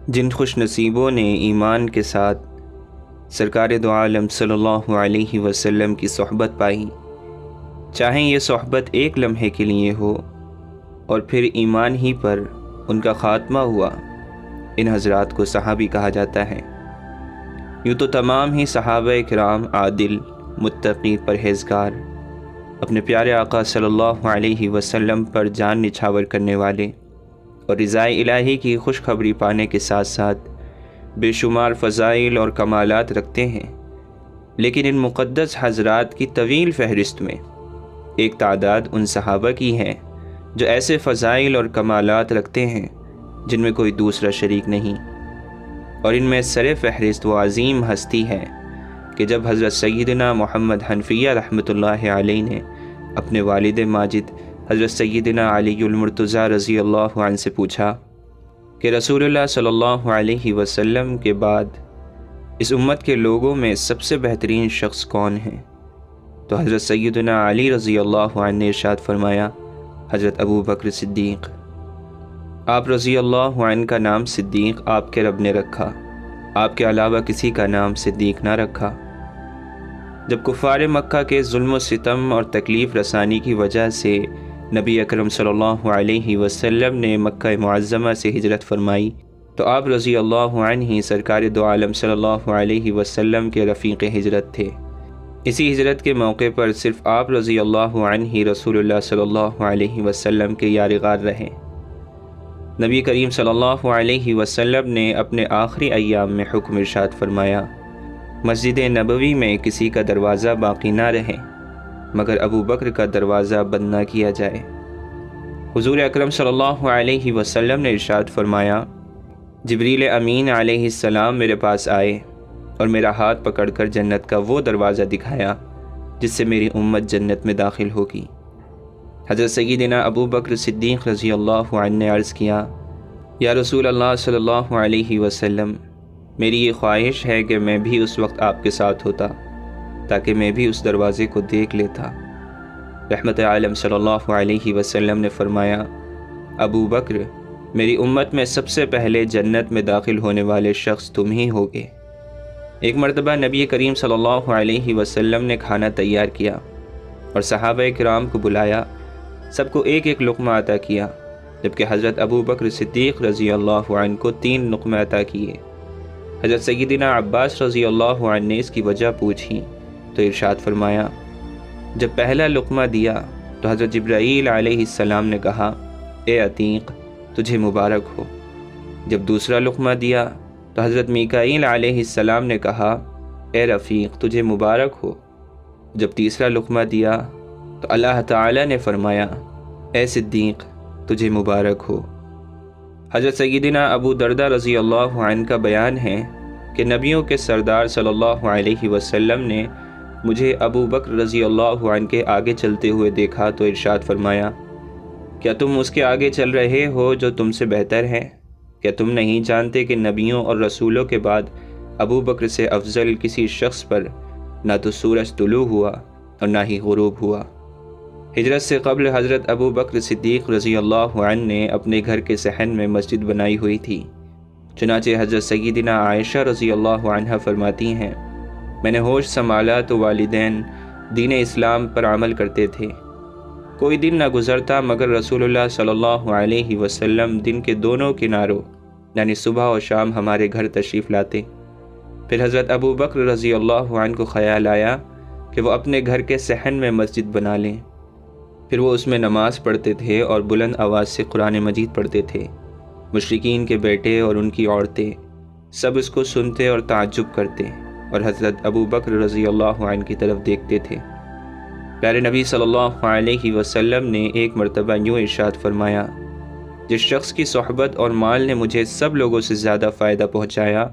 جن خوش نصیبوں نے ایمان کے ساتھ سرکار دو عالم صلی اللہ علیہ وسلم کی صحبت پائی، چاہیں یہ صحبت ایک لمحے کے لیے ہو اور پھر ایمان ہی پر ان کا خاتمہ ہوا، ان حضرات کو صحابی کہا جاتا ہے۔ یوں تو تمام ہی صحابہ کرام عادل، متقی، پرہیزگار، اپنے پیارے آقا صلی اللہ علیہ وسلم پر جان نچھاور کرنے والے اور رضائے الہی کی خوشخبری پانے کے ساتھ ساتھ بے شمار فضائل اور کمالات رکھتے ہیں، لیکن ان مقدس حضرات کی طویل فہرست میں ایک تعداد ان صحابہ کی ہے جو ایسے فضائل اور کمالات رکھتے ہیں جن میں کوئی دوسرا شریک نہیں، اور ان میں سر فہرست وہ عظیم ہستی ہے کہ جب حضرت سیدنا محمد حنفیہ رحمۃ اللہ علیہ نے اپنے والد ماجد حضرت سیدنا علی المرتضیٰ رضی اللہ عنہ سے پوچھا کہ رسول اللہ صلی اللہ علیہ وسلم کے بعد اس امت کے لوگوں میں سب سے بہترین شخص کون ہیں، تو حضرت سیدنا علی رضی اللہ عنہ نے ارشاد فرمایا حضرت ابو بکر صدیق۔ آپ رضی اللہ عنہ کا نام صدیق آپ کے رب نے رکھا، آپ کے علاوہ کسی کا نام صدیق نہ رکھا۔ جب کفار مکہ کے ظلم و ستم اور تکلیف رسانی کی وجہ سے نبی اکرم صلی اللہ علیہ وسلم نے مکہ معظمہ سے ہجرت فرمائی تو آپ رضی اللہ عنہ ہی سرکار دو عالم صلی اللہ علیہ وسلم کے رفیق ہجرت تھے۔ اسی ہجرت کے موقع پر صرف آپ رضی اللہ عنہ ہی رسول اللہ صلی اللہ علیہ وسلم کے یار غار رہے۔ نبی کریم صلی اللہ علیہ وسلم نے اپنے آخری ایام میں حکم ارشاد فرمایا، مسجد نبوی میں کسی کا دروازہ باقی نہ رہے مگر ابو بکر کا دروازہ بند نہ کیا جائے۔ حضور اکرم صلی اللہ علیہ وسلم نے ارشاد فرمایا، جبریل امین علیہ السلام میرے پاس آئے اور میرا ہاتھ پکڑ کر جنت کا وہ دروازہ دکھایا جس سے میری امت جنت میں داخل ہوگی۔ حضرت سیدنا ابو بکر صدیق رضی اللہ عنہ نے عرض کیا، یا رسول اللہ صلی اللہ علیہ وسلم، میری یہ خواہش ہے کہ میں بھی اس وقت آپ کے ساتھ ہوتا تاکہ میں بھی اس دروازے کو دیکھ لیتا۔ رحمت عالم صلی اللہ علیہ وسلم نے فرمایا، ابو بکر، میری امت میں سب سے پہلے جنت میں داخل ہونے والے شخص تم ہی ہوگے۔ ایک مرتبہ نبی کریم صلی اللہ علیہ وسلم نے کھانا تیار کیا اور صحابہ کرام کو بلایا، سب کو ایک ایک لقمہ عطا کیا، جبکہ حضرت ابو بکر صدیق رضی اللہ عنہ کو 3 لقمے عطا کیے۔ حضرت سیدنا عباس رضی اللہ عنہ نے اس کی وجہ پوچھی تو ارشاد فرمایا، جب پہلا لقمہ دیا تو حضرت جبرائیل علیہ السلام نے کہا، اے عتیق، تجھے مبارک ہو۔ جب دوسرا لقمہ دیا تو حضرت میکائیل علیہ السلام نے کہا، اے رفیق، تجھے مبارک ہو۔ جب تیسرا لقمہ دیا تو اللہ تعالی نے فرمایا، اے صدیق، تجھے مبارک ہو۔ حضرت سیدنا ابو دردہ رضی اللہ عنہ کا بیان ہے کہ نبیوں کے سردار صلی اللہ علیہ وسلم نے مجھے ابو بکر رضی اللہ عنہ کے آگے چلتے ہوئے دیکھا تو ارشاد فرمایا، کیا تم اس کے آگے چل رہے ہو جو تم سے بہتر ہے؟ کیا تم نہیں جانتے کہ نبیوں اور رسولوں کے بعد ابو بکر سے افضل کسی شخص پر نہ تو سورج طلوع ہوا اور نہ ہی غروب ہوا؟ ہجرت سے قبل حضرت ابو بکر صدیق رضی اللہ عنہ نے اپنے گھر کے صحن میں مسجد بنائی ہوئی تھی، چنانچہ حضرت سیدنا عائشہ رضی اللہ عنہ فرماتی ہیں، میں نے ہوش سنبھالا تو والدین دین اسلام پر عمل کرتے تھے، کوئی دن نہ گزرتا مگر رسول اللہ صلی اللہ علیہ وسلم دن کے دونوں کناروں یعنی صبح اور شام ہمارے گھر تشریف لاتے۔ پھر حضرت ابو بکر رضی اللہ عنہ کو خیال آیا کہ وہ اپنے گھر کے صحن میں مسجد بنا لیں، پھر وہ اس میں نماز پڑھتے تھے اور بلند آواز سے قرآن مجید پڑھتے تھے۔ مشرکین کے بیٹے اور ان کی عورتیں سب اس کو سنتے اور تعجب کرتے اور حضرت ابو بکر رضی اللہ عنہ کی طرف دیکھتے تھے۔ پیارے نبی صلی اللہ علیہ وسلم نے ایک مرتبہ یوں ارشاد فرمایا، جس شخص کی صحبت اور مال نے مجھے سب لوگوں سے زیادہ فائدہ پہنچایا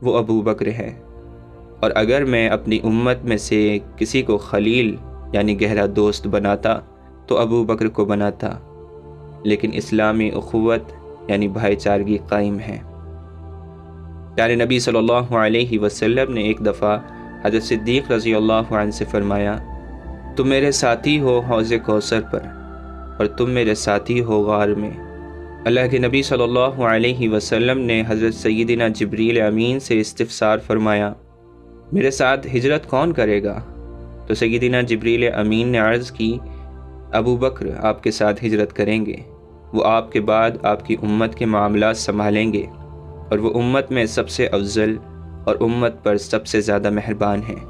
وہ ابو بکر ہے، اور اگر میں اپنی امت میں سے کسی کو خلیل یعنی گہرا دوست بناتا تو ابو بکر کو بناتا، لیکن اسلامی اخوت یعنی بھائی چارگی قائم ہے۔ پیارے نبی صلی اللہ علیہ وسلم نے ایک دفعہ حضرت صدیق رضی اللہ عنہ سے فرمایا، تم میرے ساتھی ہو حوض کوثر پر اور تم میرے ساتھی ہو غار میں۔ اللہ کے نبی صلی اللہ علیہ وسلم نے حضرت سیدنا جبریل امین سے استفسار فرمایا، میرے ساتھ ہجرت کون کرے گا؟ تو سیدنا جبریل امین نے عرض کی، ابو بکر آپ کے ساتھ ہجرت کریں گے، وہ آپ کے بعد آپ کی امت کے معاملات سنبھالیں گے، اور وہ امت میں سب سے افضل اور امت پر سب سے زیادہ مہربان ہیں۔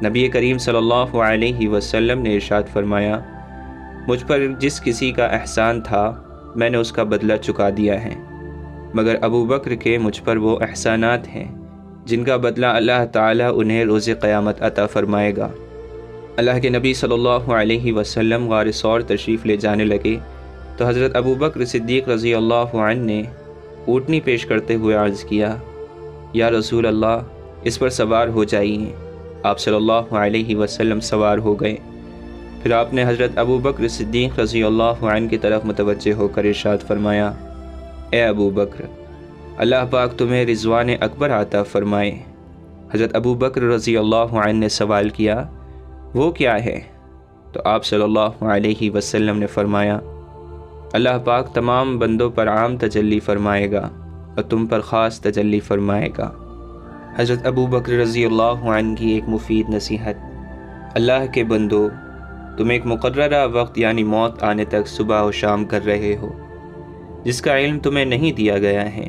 نبی کریم صلی اللہ علیہ وسلم نے ارشاد فرمایا، مجھ پر جس کسی کا احسان تھا میں نے اس کا بدلہ چکا دیا ہے، مگر ابو بکر کے مجھ پر وہ احسانات ہیں جن کا بدلہ اللہ تعالیٰ انہیں روز قیامت عطا فرمائے گا۔ اللہ کے نبی صلی اللہ علیہ وسلم غار ثور تشریف لے جانے لگے تو حضرت ابو بکر صدیق رضی اللہ عنہ نے اونٹنی پیش کرتے ہوئے عرض کیا، یا رسول اللہ اس پر سوار ہو جائیے۔ آپ صلی اللہ علیہ وسلم سوار ہو گئے۔ پھر آپ نے حضرت ابو بکر صدیق رضی اللہ عنہ کی طرف متوجہ ہو کر ارشاد فرمایا، اے ابو بکر، اللہ پاک تمہیں رضوان اکبر عطا فرمائے۔ حضرت ابو بکر رضی اللہ عنہ نے سوال کیا، وہ کیا ہے؟ تو آپ صلی اللہ علیہ وسلم نے فرمایا، اللہ پاک تمام بندوں پر عام تجلی فرمائے گا اور تم پر خاص تجلی فرمائے گا۔ حضرت ابو بکر رضی اللہ عنہ کی ایک مفید نصیحت، اللہ کے بندو، تم ایک مقررہ وقت یعنی موت آنے تک صبح و شام کر رہے ہو، جس کا علم تمہیں نہیں دیا گیا ہے۔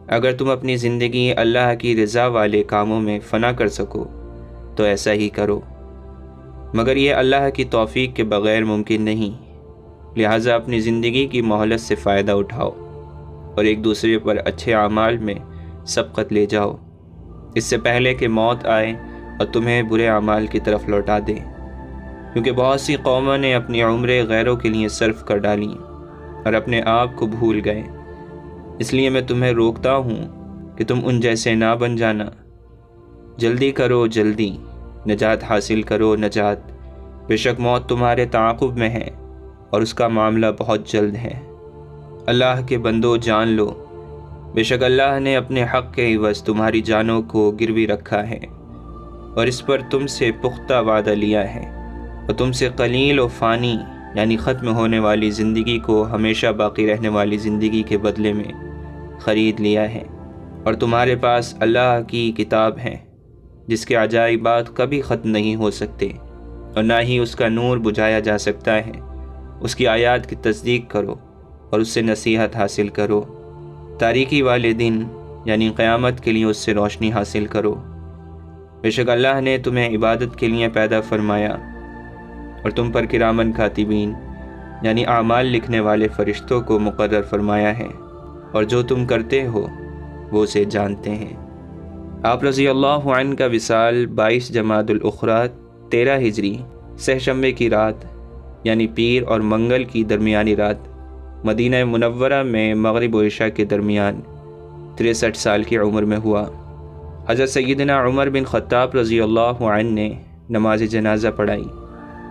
اگر تم اپنی زندگی اللہ کی رضا والے کاموں میں فنا کر سکو تو ایسا ہی کرو، مگر یہ اللہ کی توفیق کے بغیر ممکن نہیں۔ لہٰذا اپنی زندگی کی مہلت سے فائدہ اٹھاؤ اور ایک دوسرے پر اچھے اعمال میں سبقت لے جاؤ، اس سے پہلے کہ موت آئے اور تمہیں برے اعمال کی طرف لوٹا دے، کیونکہ بہت سی قوموں نے اپنی عمریں غیروں کے لیے صرف کر ڈالیں اور اپنے آپ کو بھول گئے۔ اس لیے میں تمہیں روکتا ہوں کہ تم ان جیسے نہ بن جانا۔ جلدی کرو، جلدی نجات حاصل کرو، نجات، بے شک موت تمہارے تعاقب میں ہے اور اس کا معاملہ بہت جلد ہے۔ اللہ کے بندو جان لو، بے شک اللہ نے اپنے حق کے عوض تمہاری جانوں کو گروی رکھا ہے اور اس پر تم سے پختہ وعدہ لیا ہے، اور تم سے قلیل و فانی یعنی ختم ہونے والی زندگی کو ہمیشہ باقی رہنے والی زندگی کے بدلے میں خرید لیا ہے، اور تمہارے پاس اللہ کی کتاب ہے جس کے عجائبات کبھی ختم نہیں ہو سکتے اور نہ ہی اس کا نور بجھایا جا سکتا ہے۔ اس کی آیات کی تصدیق کرو اور اس سے نصیحت حاصل کرو، تاریکی والے دن یعنی قیامت کے لیے اس سے روشنی حاصل کرو۔ بے شک اللہ نے تمہیں عبادت کے لیے پیدا فرمایا اور تم پر کرامن کاتبین یعنی اعمال لکھنے والے فرشتوں کو مقرر فرمایا ہے، اور جو تم کرتے ہو وہ اسے جانتے ہیں۔ آپ رضی اللہ عنہ کا وصال 22 جمادی الاخری 13 ہجری سہ شنبے کی رات یعنی پیر اور منگل کی درمیانی رات مدینہ منورہ میں مغرب و عشاء کے درمیان 63 سال کی عمر میں ہوا۔ حضرت سیدنا عمر بن خطاب رضی اللہ عنہ نے نماز جنازہ پڑھائی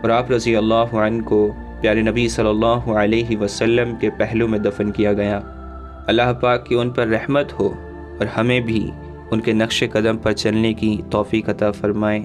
اور آپ رضی اللہ عنہ کو پیارے نبی صلی اللہ علیہ وسلم کے پہلو میں دفن کیا گیا۔ اللہ پاک کی ان پر رحمت ہو اور ہمیں بھی ان کے نقش قدم پر چلنے کی توفیق عطا فرمائے۔